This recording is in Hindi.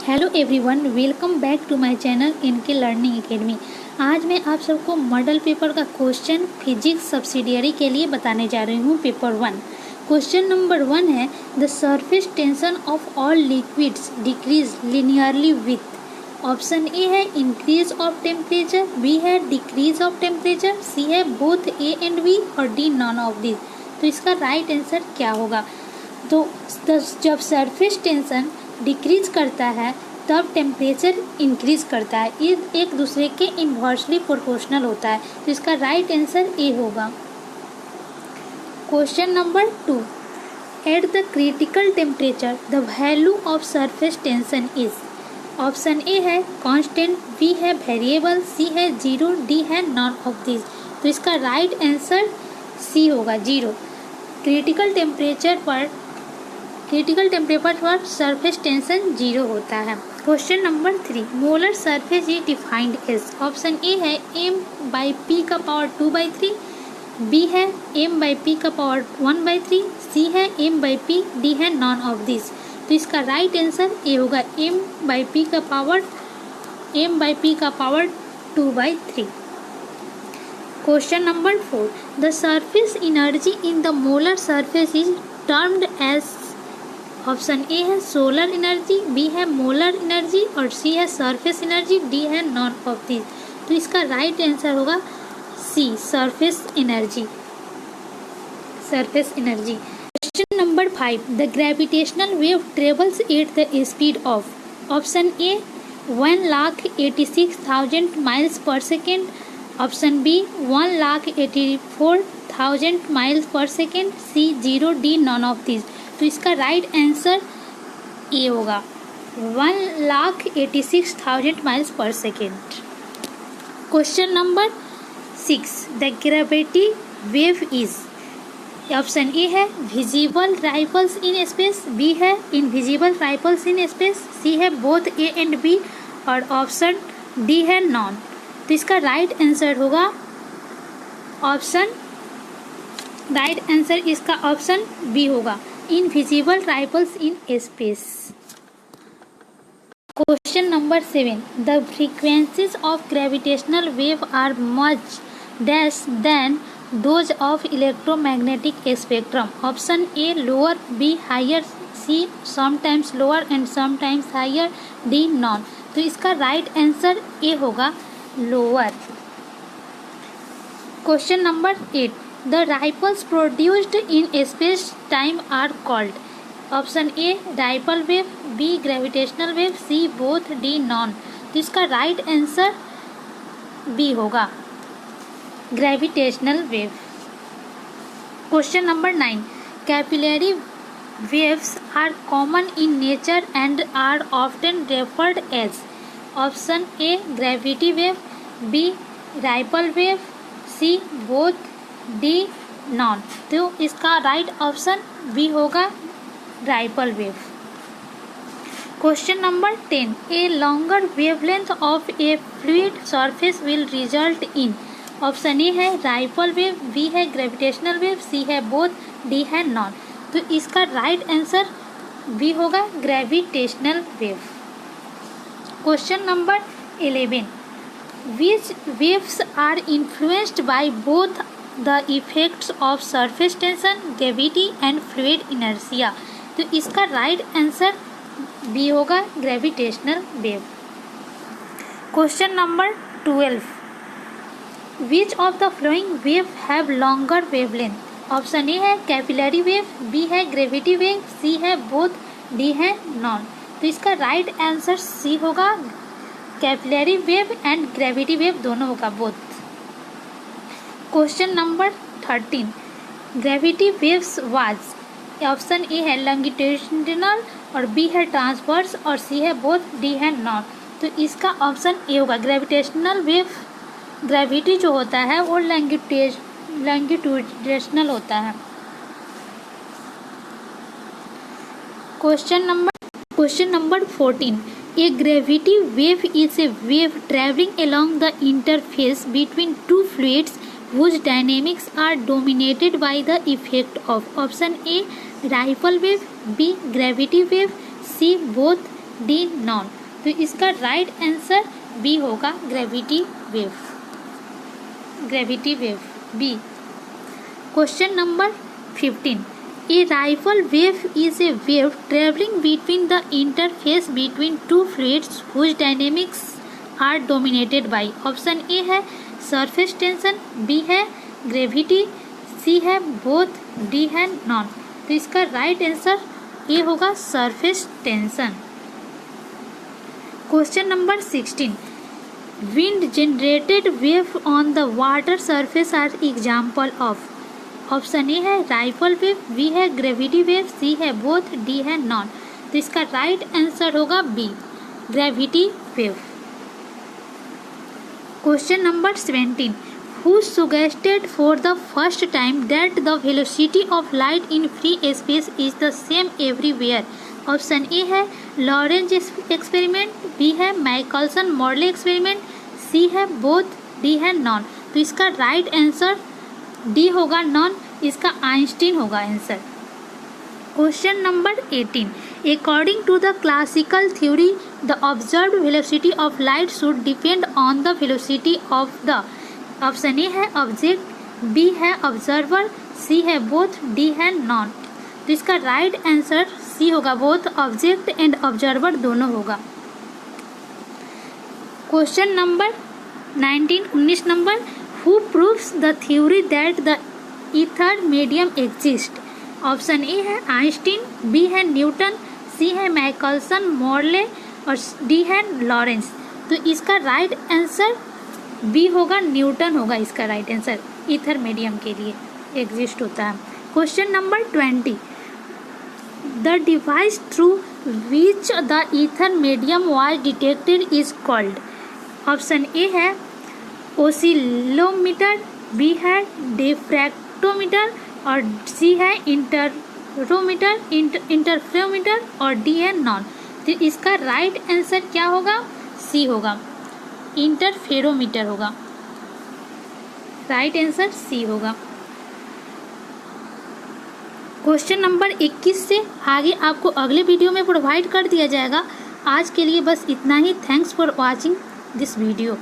Hello everyone, welcome back to my channel इनके लर्निंग एकेडमी। आज मैं आप सबको मॉडल पेपर का क्वेश्चन फिजिक्स सब्सिडियरी के लिए बताने जा रही हूँ। पेपर 1 क्वेश्चन नंबर 1 है the surface tension of all liquids decrease linearly with. Option A है इंक्रीज ऑफ टेम्परेचर, बी है डिक्रीज ऑफ टेम्परेचर, सी है बोथ ए एंड बी और डी नॉन ऑफ दिस। तो इसका राइट आंसर क्या होगा? तो जब सरफेस टेंशन डिक्रीज करता है तब टेम्परेचर इंक्रीज करता है। ये एक दूसरे के इन्वर्सली प्रोपोर्शनल होता है। तो इसका राइट आंसर ए होगा। Question number 2 at the critical temperature the value of surface tension is. Option A है कांस्टेंट, बी है वेरिएबल, सी है 0, डी है नॉन ऑफ दिस। तो इसका राइट आंसर सी होगा 0। क्रिटिकल टेम्परेचर पर सरफेस टेंशन 0 होता है। Question number 3 molar surface is defined as. Option A है m/p का पावर 2/3, बी है m/p का पावर 1/3, सी है m/p, डी है नॉन ऑफ दिस। तो इसका राइट आंसर ए होगा m/p का power 2/3। Question number 4 the surface energy in the molar surface is termed as. Option A है सोलर एनर्जी, बी है मोलर एनर्जी और सी है सरफेस एनर्जी, डी है नॉन ऑफ दिस। तो इसका राइट आंसर होगा C surface energy. Question number 5 the gravitational wave travels at the speed of. Option A 1,86,000 miles per second, option B 1,84,000 miles per second, C 0, D none of this. तो इसका राइट आंसर ए होगा 1,86,000 miles per second. Question number 6 the gravity wave is. Option A है visible ripples in space, B है invisible ripples in space, C है बोथ ए एंड बी और ऑप्शन डी है नॉन। तो इसका राइट आंसर होगा इसका ऑप्शन बी होगा invisible ripples in space. Question number 7 the frequencies of gravitational wave are much dash then those of electromagnetic spectrum. Option A lower, B higher, C sometimes lower and sometimes higher, D none. तो इसका राइट आंसर ए होगा lower. Question number 8 the ripples produced in space time are called. Option A dipole wave, B gravitational wave, C both, D none. तो इसका राइट आंसर बी होगा gravitational wave. Question number 9 capillary waves are common in nature and are often referred as. Option A gravity wave, B ripple wave, C both, D none. तो इसका राइट ऑप्शन बी होगा ripple wave. Question number 10 a longer wavelength of a fluid surface will result in. Option A है राइपल वेव, बी है ग्रेविटेशनल वेव, सी है बोथ, डी है नॉन। तो इसका राइट आंसर बी होगा gravitational wave. Question number 11 which waves are influenced by both the effects of surface tension, gravity and fluid inertia। तो इसका राइट आंसर बी होगा gravitational wave. Question number 12 which of the following wave have longer wavelength। Option A है कैपिलरी वेव, बी है ग्रेविटी वेव, सी है बोथ, डी है नॉन। तो इसका राइट आंसर सी होगा capillary wave and gravity wave दोनों होगा both. Question number 13 gravity waves was. Option A है लॉन्गिट्यूडिनल और बी है ट्रांसवर्स और सी है बोथ, डी है नॉन। तो इसका ऑप्शन ए होगा ग्रेविटेशनल वेव। ग्रेविटी जो होता है वो लॉन्गिट्यूडिनल होता है। Question number 14 A gravity wave is a wave traveling along the interface between two fluids whose dynamics are dominated by the effect of. Option A ripple wave, B gravity wave, C both, D none. तो इसका राइट आंसर बी होगा gravity wave, gravity wave B. Question number 15, a ripple wave is a wave travelling between the interface between two fluids whose dynamics are dominated by. Option A है सरफेस टेंशन, बी है ग्रेविटी, सी है बोथ, डी है नॉन। तो इसका राइट आंसर ए होगा surface tension. Question number 16, wind generated wave on the water surface are example of. Option A है राइफल वेव, बी है ग्रेविटी वेव, सी है बोथ, डी है नॉन। तो इसका राइट आंसर होगा B gravity wave. Question number 17, who suggested for the first time that the velocity of light in free space is the same everywhere। Option A है लॉरेंज एक्सपेरिमेंट, बी है माइकलसन मॉर्ले एक्सपेरिमेंट, सी है बोथ, डी है नॉन। तो इसका राइट आंसर डी होगा नॉन, इसका आइंस्टीन होगा answer. Question number 18, according to the classical theory the observed velocity of light should depend on the velocity of the। Option A है ऑब्जेक्ट, बी है ऑब्जर्वर, सी है बोथ, डी है नॉन। तो इसका राइट आंसर सी होगा, बोथ ऑब्जेक्ट एंड ऑब्जर्वर दोनों होगा। Question number 19 number, who proves the theory that the ether medium exist. Option A है आइंस्टीन, बी है न्यूटन, सी है माइकलसन मॉर्ले और डी है लॉरेंस। तो इसका राइट आंसर बी होगा, न्यूटन होगा इसका राइट आंसर, ईथर मीडियम के लिए एग्जिस्ट होता है। Question number 20, the device through which the ether medium was detected is called. Option A है ओसिलोमीटर, बी है डिफ्रैक्टोमीटर और सी है इंटरफेरोमीटर और डी है नॉन। तो इसका राइट आंसर क्या होगा, सी होगा, इंटरफेरोमीटर होगा, राइट आंसर सी होगा। क्वेश्चन नंबर 21 से आगे आपको अगले वीडियो में प्रोवाइड कर दिया जाएगा। आज के लिए बस इतना ही। Thanks for watching this video.